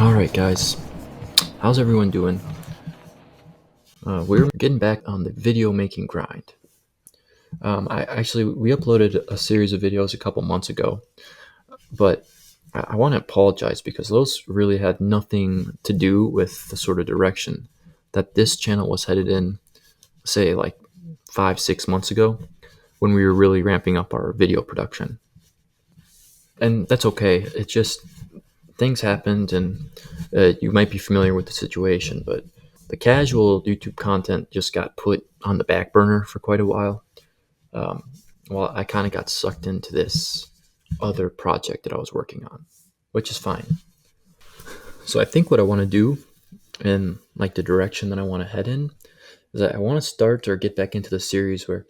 All right, guys, how's everyone doing? We're getting back on the video making grind. We uploaded a series of videos a couple months ago, but I want to apologize because those really had nothing to do with the sort of direction that this channel was headed in, say, like 5, 6 months ago when we were really ramping up our video production. And that's okay. It's just things happened, and you might be familiar with the situation, but the casual YouTube content just got put on the back burner for quite a while. Um, well, I kind of got sucked into this other project that I was working on, which is fine. So I think what I want to do and like the direction that I want to head in is that I want to start or get back into the series where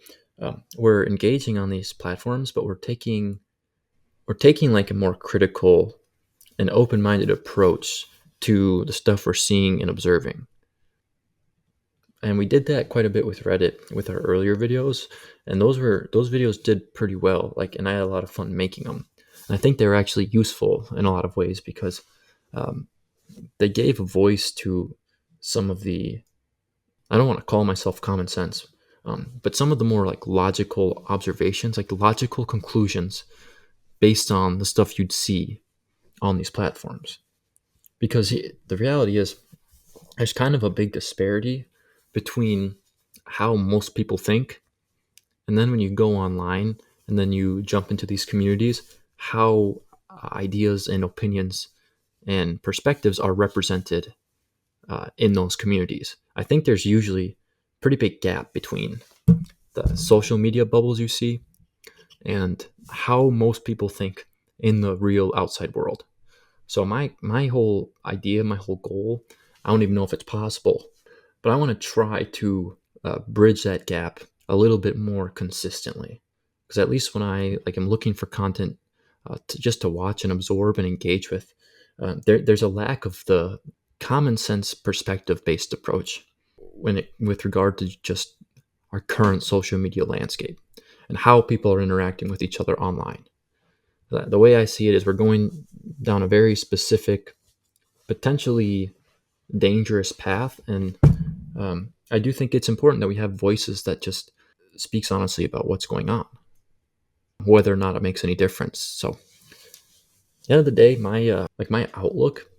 we're engaging on these platforms, but we're taking like a more critical and open-minded approach to the stuff we're seeing and observing. And we did that quite a bit with Reddit with our earlier videos, and those videos did pretty well. And I had a lot of fun making them. And I think they were actually useful in a lot of ways because um, they gave a voice to some of the, I don't want to call myself common sense, but some of the more like logical observations, like logical conclusions based on the stuff you'd see on these platforms. Because the reality is, there's kind of a big disparity between how most people think, and then when you go online and then you jump into these communities, how ideas and opinions and perspectives are represented in those communities. I think there's usually a pretty big gap between the social media bubbles you see and how most people think in the real outside world. So my whole idea, my whole goal, I don't even know if it's possible, but I want to try to bridge that gap a little bit more consistently. Because at least when I am looking for content just to watch and absorb and engage with, there's a lack of the common sense perspective based approach with regard to just our current social media landscape and how people are interacting with each other online. The way I see it is we're going down a very specific, potentially dangerous path, and I do think it's important that we have voices that just speaks honestly about what's going on, whether or not it makes any difference. So, at the end of the day, my outlook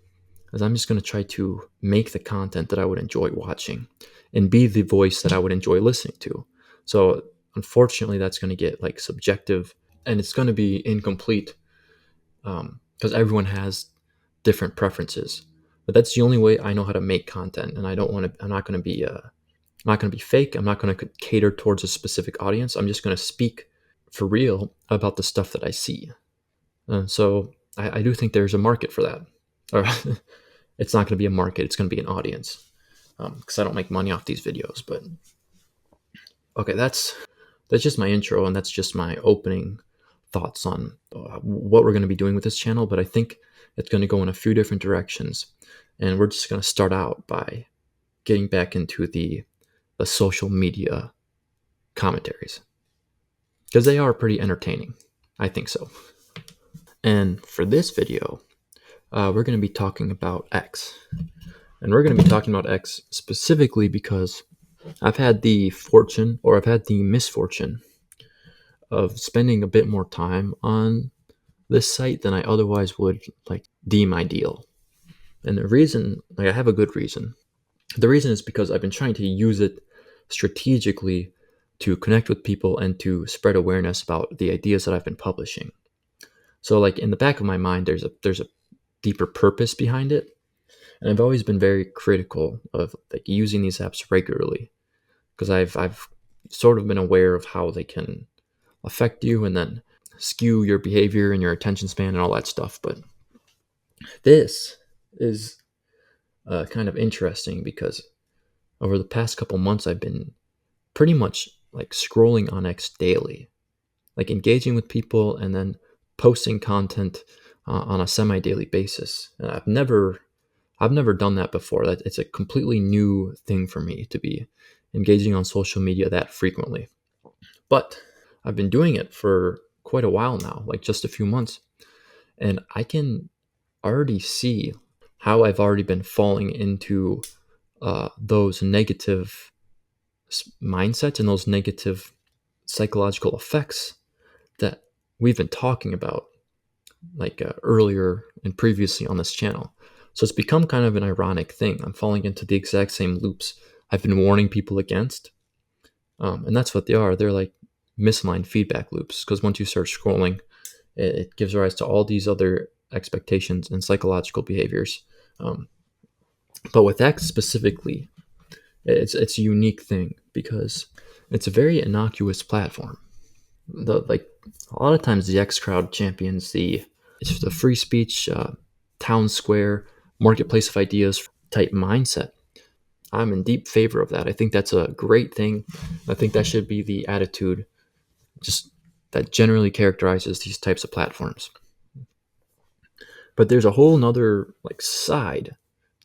is I'm just going to try to make the content that I would enjoy watching, and be the voice that I would enjoy listening to. So, unfortunately, that's going to get subjective, and it's going to be incomplete because everyone has different preferences. But that's the only way I know how to make content, and I don't want to. I'm not going to be. I'm not going to be fake. I'm not going to cater towards a specific audience. I'm just going to speak for real about the stuff that I see. And so I do think there's a market for that. Or it's not going to be a market. It's going to be an audience because I don't make money off these videos. But okay, that's just my intro, and that's just my opening thoughts on what we're going to be doing with this channel. But I think it's going to go in a few different directions, and we're just going to start out by getting back into the social media commentaries because they are pretty entertaining. I think so. And for this video, we're going to be talking about X. And we're going to be talking about X specifically because I've had the fortune, or I've had the misfortune, of spending a bit more time on this site than I otherwise would deem ideal. And the reason, I have a good reason. The reason is because I've been trying to use it strategically to connect with people and to spread awareness about the ideas that I've been publishing. So in the back of my mind, there's a deeper purpose behind it. And I've always been very critical of using these apps regularly because I've sort of been aware of how they can affect you and then skew your behavior and your attention span and all that stuff. But this is kind of interesting because over the past couple months, I've been pretty much scrolling on X daily, engaging with people and then posting content on a semi-daily basis. And I've never done that before. It's a completely new thing for me to be engaging on social media that frequently. But I've been doing it for quite a while now, just a few months, and I can already see how I've already been falling into those negative mindsets and those negative psychological effects that we've been talking about earlier and previously on this channel. So it's become kind of an ironic thing. I'm falling into the exact same loops I've been warning people against. And that's what they are. They're like misaligned feedback loops, because once you start scrolling, it gives rise to all these other expectations and psychological behaviors. But with X specifically, it's a unique thing because it's a very innocuous platform. A lot of times the X crowd champions the free speech, town square, marketplace of ideas type mindset. I'm in deep favor of that. I think that's a great thing. I think that should be the attitude just that generally characterizes these types of platforms. But there's a whole nother side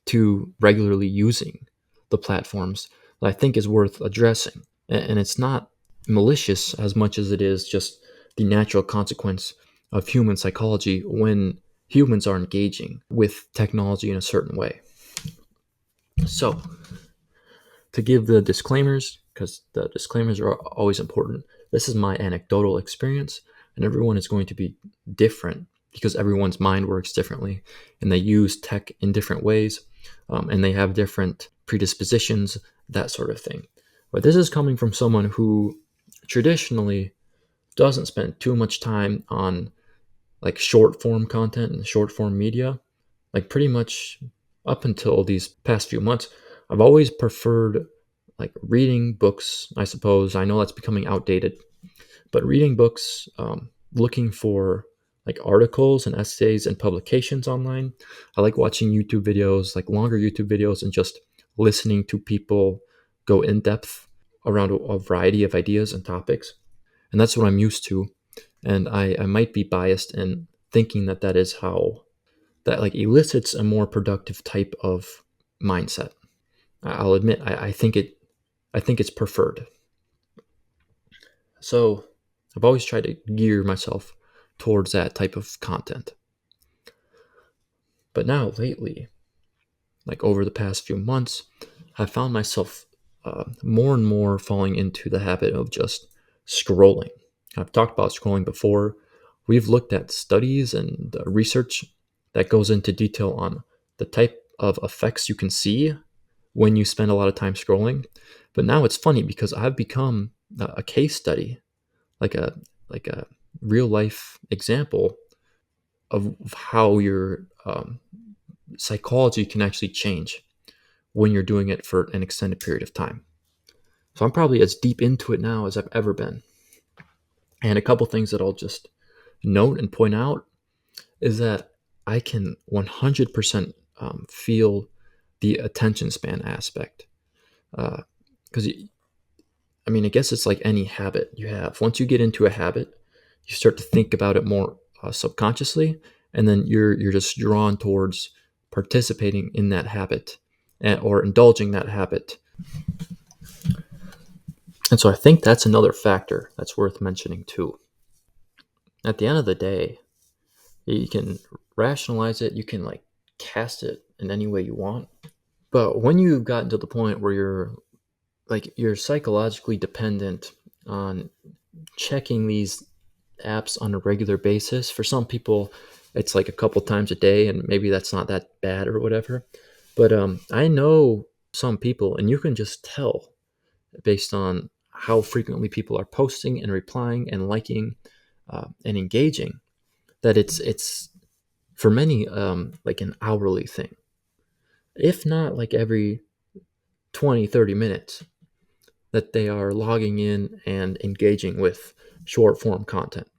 to regularly using the platforms that I think is worth addressing. And it's not malicious as much as it is just the natural consequence of human psychology when humans are engaging with technology in a certain way. So, to give the disclaimers, because the disclaimers are always important, this is my anecdotal experience, and everyone is going to be different because everyone's mind works differently and they use tech in different ways, and they have different predispositions, that sort of thing. But this is coming from someone who traditionally doesn't spend too much time on short form content and short form media. Pretty much up until these past few months, I've always preferred reading books. I suppose I know that's becoming outdated, but reading books, looking for articles and essays and publications online. I like watching YouTube videos, longer YouTube videos, and just listening to people go in depth around a variety of ideas and topics. And that's what I'm used to. And I might be biased in thinking that is how that elicits a more productive type of mindset. I'll admit, I think it's preferred. So I've always tried to gear myself towards that type of content. But now lately, over the past few months, I've found myself more and more falling into the habit of just scrolling. I've talked about scrolling before. We've looked at studies and the research that goes into detail on the type of effects you can see when you spend a lot of time scrolling. But now it's funny because I've become a case study, like a real life example of how your psychology can actually change when you're doing it for an extended period of time. So I'm probably as deep into it now as I've ever been. And a couple things that I'll just note and point out is that I can 100% feel the attention span aspect. Because, I guess it's like any habit you have. Once you get into a habit, you start to think about it more subconsciously, and then you're just drawn towards participating in that habit or indulging that habit. And so I think that's another factor that's worth mentioning too. At the end of the day, you can rationalize it, you can cast it in any way you want. But when you've gotten to the point where you're psychologically dependent on checking these apps on a regular basis, for some people it's a couple times a day, and maybe that's not that bad or whatever. But I know some people, and you can just tell based on how frequently people are posting and replying and liking and engaging, that it's for many an hourly thing, if not every 20-30 minutes, that they are logging in and engaging with short form content.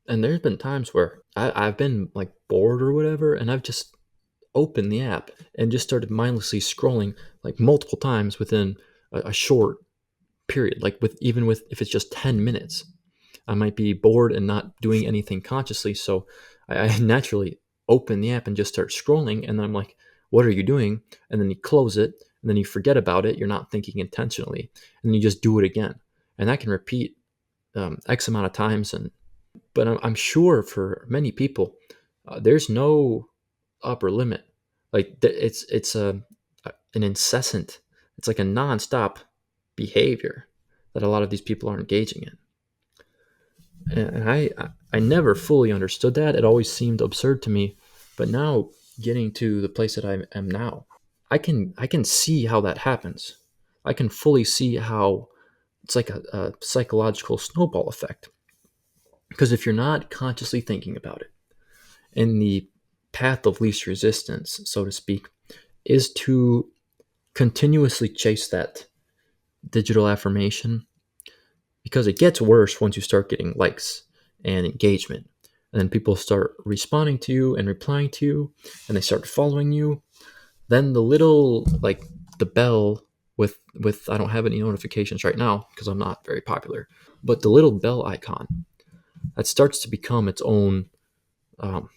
And there's been times where I've been bored or whatever, and I've just opened the app and just started mindlessly scrolling multiple times within a short period, with if it's just 10 minutes. I might be bored and not doing anything consciously, so I naturally open the app and just start scrolling, and then I'm like, what are you doing? And then you close it, and then you forget about it. You're not thinking intentionally, and then you just do it again. And that can repeat X amount of times. But I'm sure for many people, there's no upper limit Like it's an incessant, it's like a nonstop behavior that a lot of these people are engaging in. And I never fully understood that. It always seemed absurd to me. But now, getting to the place that I am now, I can see how that happens. I can fully see how it's like a psychological snowball effect. Because if you're not consciously thinking about it, and the path of least resistance, so to speak, is to continuously chase that digital affirmation, because it gets worse once you start getting likes and engagement. And then people start responding to you and replying to you, and they start following you. Then the little, like, the bell with I don't have any notifications right now because I'm not very popular, but the little bell icon that starts to become its own, um,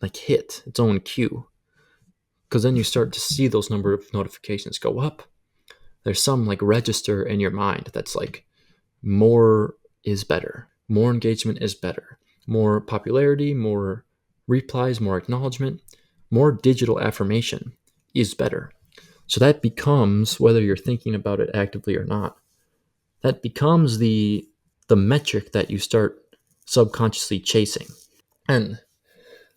like, hit, its own cue. Because then you start to see those number of notifications go up. There's some, like, register in your mind that's like, more is better. More engagement is better. More popularity, more replies, more acknowledgement, more digital affirmation is better. So that becomes, whether you're thinking about it actively or not, that becomes the metric that you start subconsciously chasing. And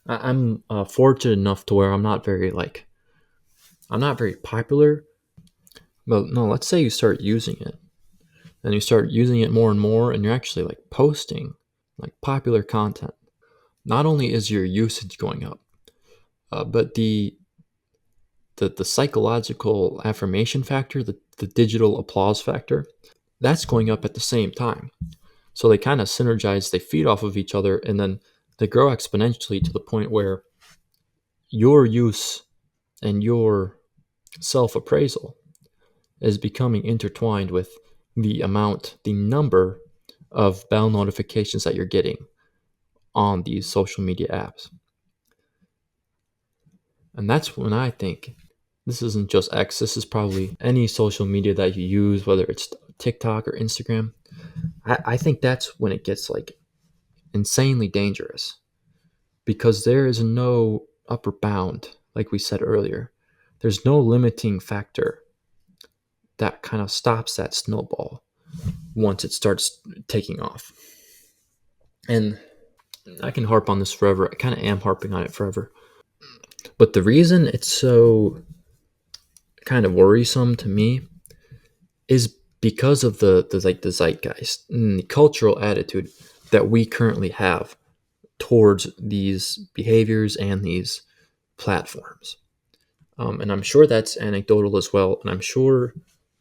I'm fortunate enough to where I'm not very popular. But no, let's say you start using it, and you start using it more and more, and you're actually, like, posting, like, popular content. Not only is your usage going up, but the psychological affirmation factor, the digital applause factor, that's going up at the same time. So they kind of synergize, they feed off of each other, and then they grow exponentially to the point where your use and your self appraisal is becoming intertwined with the number of bell notifications that you're getting on these social media apps. And that's when I think this isn't just X, this is probably any social media that you use, whether it's TikTok or Instagram. I think that's when it gets, like, insanely dangerous, because there is no upper bound, like we said earlier. There's no limiting factor that kind of stops that snowball once it starts taking off. And I can harp on this forever. I kind of am harping on it forever. But the reason it's so kind of worrisome to me is because of the zeitgeist and the cultural attitude that we currently have towards these behaviors and these platforms. And I'm sure that's anecdotal as well. And I'm sure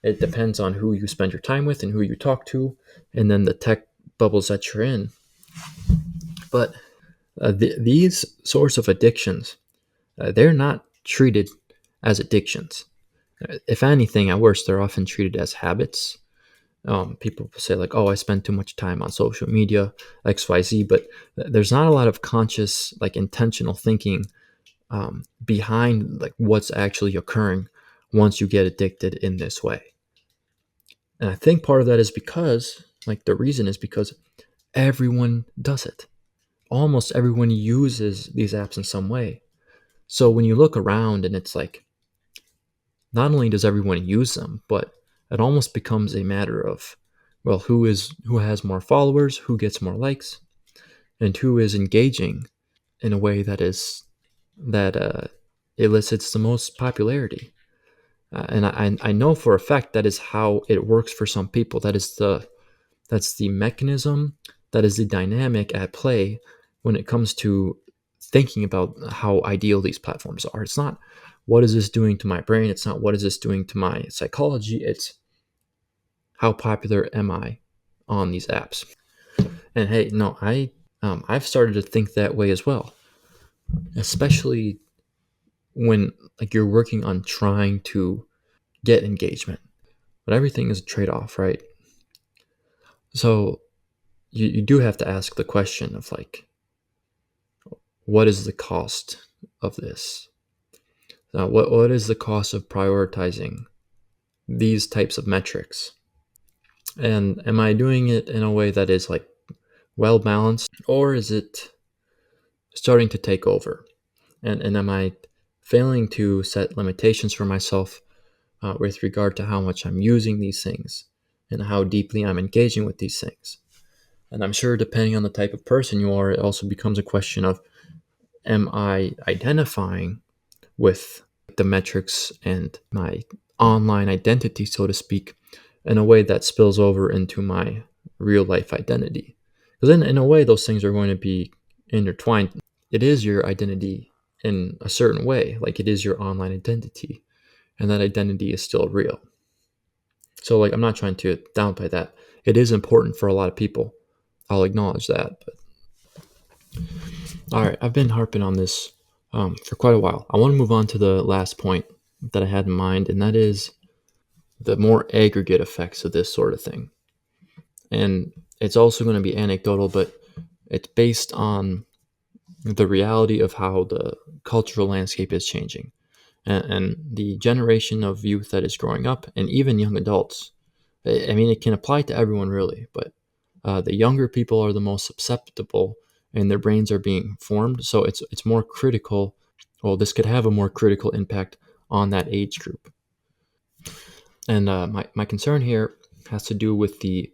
it depends on who you spend your time with and who you talk to, and then the tech bubbles that you're in. But these sorts of addictions, they're not treated as addictions. If anything, at worst, they're often treated as habits. People say, like, oh, I spend too much time on social media, XYZ, but there's not a lot of conscious, like, intentional thinking behind, like, what's actually occurring once you get addicted in this way. And I think part of that is because, like, the reason is because everyone does it. Almost everyone uses these apps in some way. So when you look around, and it's like, not only does everyone use them, but it almost becomes a matter of, well, who has more followers, who gets more likes, and who is engaging in a way that elicits the most popularity. And I know for a fact that is how it works for some people. That's the mechanism, that is the dynamic at play when it comes to thinking about how ideal these platforms are. It's not, what is this doing to my brain? It's not, what is this doing to my psychology? It's, how popular am I on these apps? And hey, no, I've started to think that way as well, especially when, like, you're working on trying to get engagement, but everything is a trade-off, right? So you do have to ask the question of, like, what is the cost of this? What is the cost of prioritizing these types of metrics? And am I doing it in a way that is, like, well balanced, or is it starting to take over? And am I failing to set limitations for myself with regard to how much I'm using these things and how deeply I'm engaging with these things. And I'm sure, depending on the type of person you are, it also becomes a question of, am I identifying with the metrics and my online identity, so to speak, in a way that spills over into my real life identity? Because in a way, those things are going to be intertwined. It is your identity in a certain way, like it is your online identity, and that identity is still real. So, like, I'm not trying to downplay that. It is important for a lot of people. I'll acknowledge that. But all right, I've been harping on this for quite a while. I want to move on to the last point that I had in mind, and that is the more aggregate effects of this sort of thing. And it's also going to be anecdotal, but it's based on the reality of how the cultural landscape is changing, and the generation of youth that is growing up, and even young adults. I mean, it can apply to everyone really, but the younger people are the most susceptible, and their brains are being formed. So it's more critical. Well, this could have a more critical impact on that age group. And my concern here has to do with the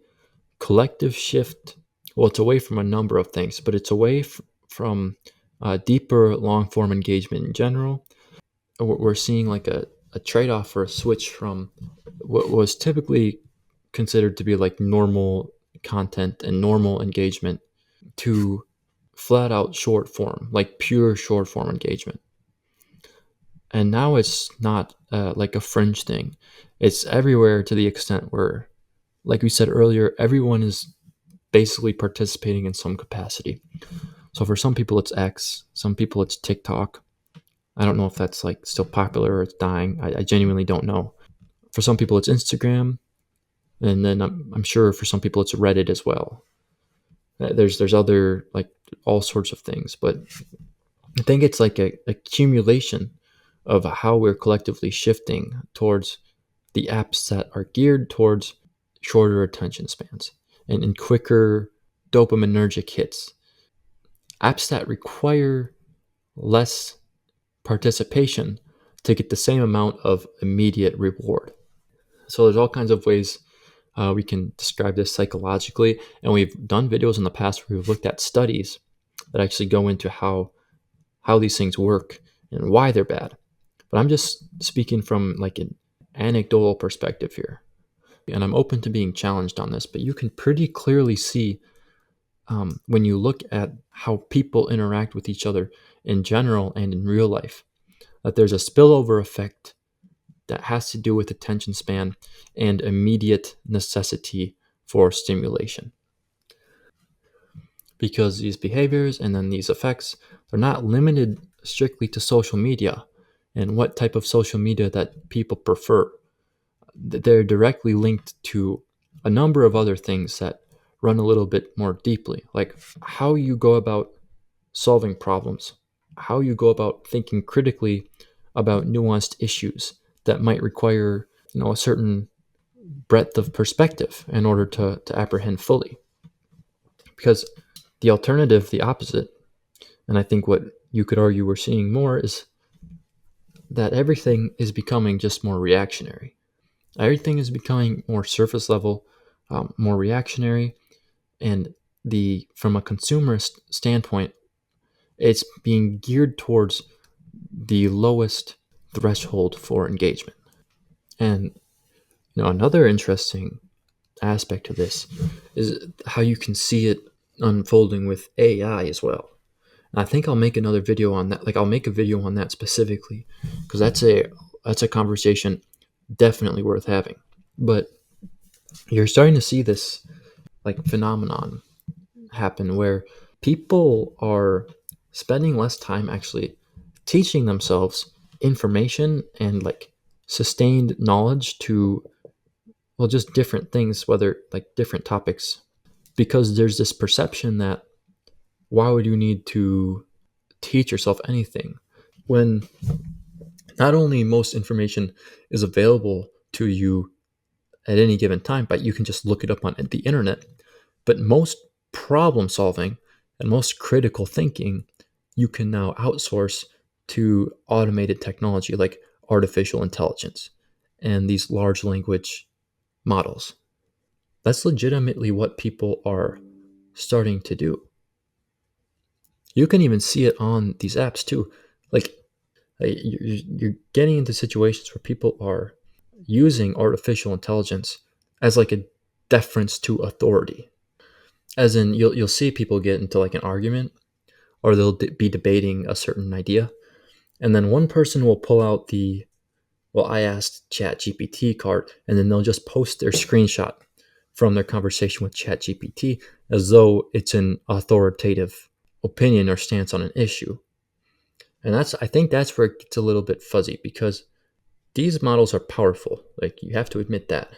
collective shift. Well, it's away from a number of things, but it's away from deeper long form engagement in general. We're seeing like a trade off or a switch from what was typically considered to be like normal content and normal engagement to flat out short form, like pure short form engagement. And now it's not like a fringe thing, it's everywhere, to the extent where, like we said earlier, everyone is basically participating in some capacity. So for some people it's X, some people it's TikTok. I don't know if that's like still popular or it's dying. I genuinely don't know. For some people it's Instagram, and then I'm sure for some people it's Reddit as well. There's other, like, all sorts of things, but I think it's like a accumulation of how we're collectively shifting towards the apps that are geared towards shorter attention spans and quicker dopaminergic hits. Apps that require less participation to get the same amount of immediate reward. So there's all kinds of ways we can describe this psychologically, and we've done videos in the past where we've looked at studies that actually go into how these things work and why they're bad. But I'm just speaking from like an anecdotal perspective here, and I'm open to being challenged on this. But you can pretty clearly see when you look at how people interact with each other in general and in real life, that there's a spillover effect that has to do with attention span and immediate necessity for stimulation. Because these behaviors and then these effects, they're not limited strictly to social media and what type of social media that people prefer. They're directly linked to a number of other things that run a little bit more deeply, like how you go about solving problems, how you go about thinking critically about nuanced issues that might require, a certain breadth of perspective in order to apprehend fully. Because the alternative, the opposite, and I think what you could argue we're seeing more, is that everything is becoming just more reactionary. Everything is becoming more surface level, more reactionary, and from a consumerist standpoint, it's being geared towards the lowest threshold for engagement. And another interesting aspect of this is how you can see it unfolding with AI as well. And I think I'll make another video on that. Like, I'll make a video on that specifically, because that's a conversation definitely worth having. But you're starting to see this like phenomenon happen where people are spending less time actually teaching themselves information and like sustained knowledge to, well, just different things, whether like different topics, because there's this perception that why would you need to teach yourself anything when not only most information is available to you at any given time, but you can just look it up on the internet. But most problem solving and most critical thinking you can now outsource to automated technology like artificial intelligence and these large language models. That's legitimately what people are starting to do. You can even see it on these apps too. Like you're getting into situations where people are using artificial intelligence as like a deference to authority. As in, you'll see people get into like an argument, or they'll be debating a certain idea, and then one person will pull out the "well, I asked ChatGPT" card, and then they'll just post their screenshot from their conversation with ChatGPT as though it's an authoritative opinion or stance on an issue. And I think that's where it gets a little bit fuzzy, because these models are powerful. Like, you have to admit that.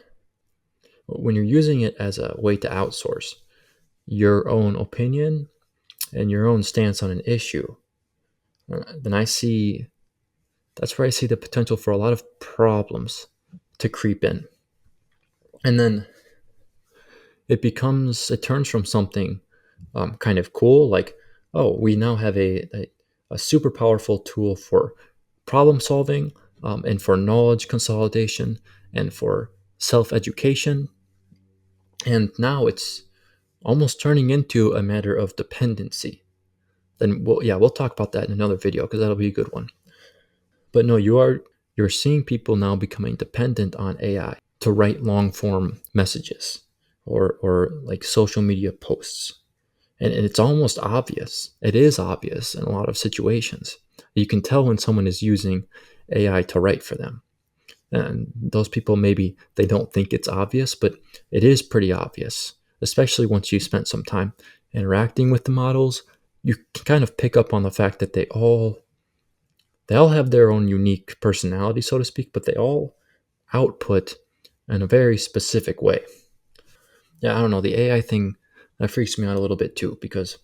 When you're using it as a way to outsource your own opinion and your own stance on an issue, then that's where I see the potential for a lot of problems to creep in. And then it turns from something kind of cool, like, oh, we now have a super powerful tool for problem solving, and for knowledge consolidation and for self education. And now it's almost turning into a matter of dependency. Then we'll talk about that in another video, because that'll be a good one. But no, you're seeing people now becoming dependent on AI to write long form messages, or like social media posts. And it's almost obvious. It is obvious in a lot of situations. You can tell when someone is using AI to write for them. And those people, maybe they don't think it's obvious, but it is pretty obvious, especially once you've spent some time interacting with the models. You can kind of pick up on the fact that they all have their own unique personality, so to speak, but they all output in a very specific way. Yeah, I don't know. The AI thing, that freaks me out a little bit too, because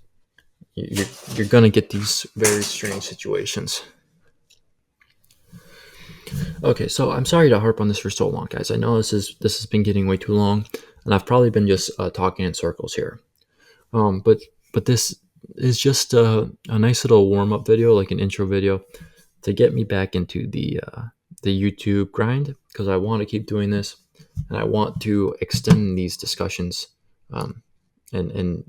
you're gonna get these very strange situations. Okay, so I'm sorry to harp on this for so long, guys. I know this has been getting way too long, and I've probably been just talking in circles here. But this is just a nice little warm up video, like an intro video, to get me back into the YouTube grind, because I want to keep doing this, and I want to extend these discussions, and in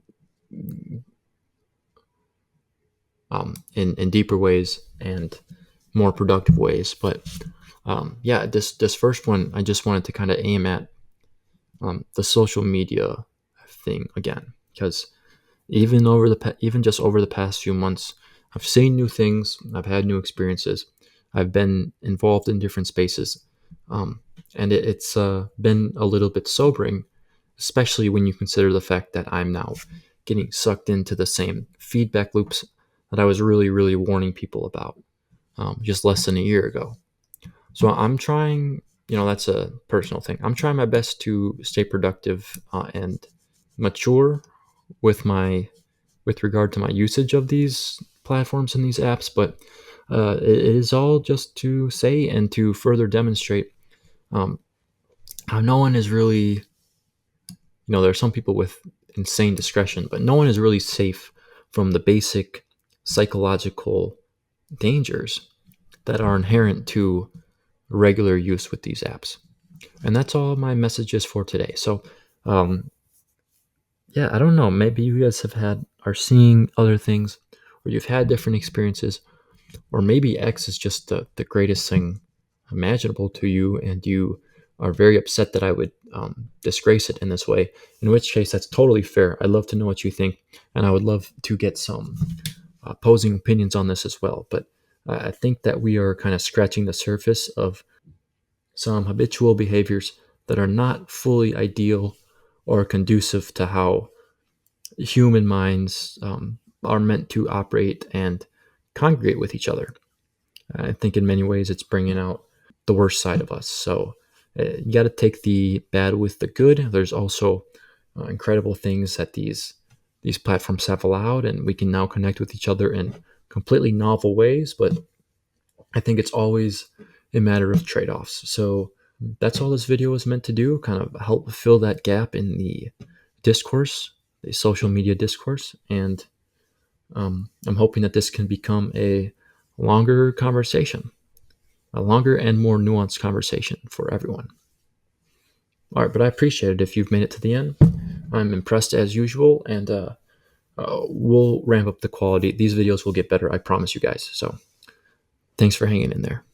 deeper ways and more productive ways. But yeah, this first one, I just wanted to kind of aim at the social media thing again, because even just over the past few months, I've seen new things, I've had new experiences, I've been involved in different spaces, and it's been a little bit sobering, especially when you consider the fact that I'm now getting sucked into the same feedback loops that I was really, really warning people about just less than a year ago. So I'm trying, that's a personal thing. I'm trying my best to stay productive and mature with regard to my usage of these platforms and these apps, but it is all just to say and to further demonstrate um, how no one is really, there are some people with insane discretion, but no one is really safe from the basic psychological dangers that are inherent to regular use with these apps. And that's all my messages for today. So, yeah, I don't know. Maybe you guys are seeing other things, or you've had different experiences, or maybe X is just the greatest thing imaginable to you, and you are very upset that I would disgrace it in this way. In which case, that's totally fair. I'd love to know what you think, and I would love to get some opposing opinions on this as well. But I think that we are kind of scratching the surface of some habitual behaviors that are not fully ideal or conducive to how human minds are meant to operate and congregate with each other. I think in many ways it's bringing out the worst side of us. So you got to take the bad with the good. There's also incredible things that these platforms have allowed, and we can now connect with each other in completely novel ways. But I think it's always a matter of trade-offs. So that's all this video is meant to do, kind of help fill that gap in the discourse, the social media discourse. And I'm hoping that this can become a longer conversation, a longer and more nuanced conversation for everyone. All right, but I appreciate it if you've made it to the end. I'm impressed as usual, and we'll ramp up the quality. These videos will get better, I promise you guys. So thanks for hanging in there.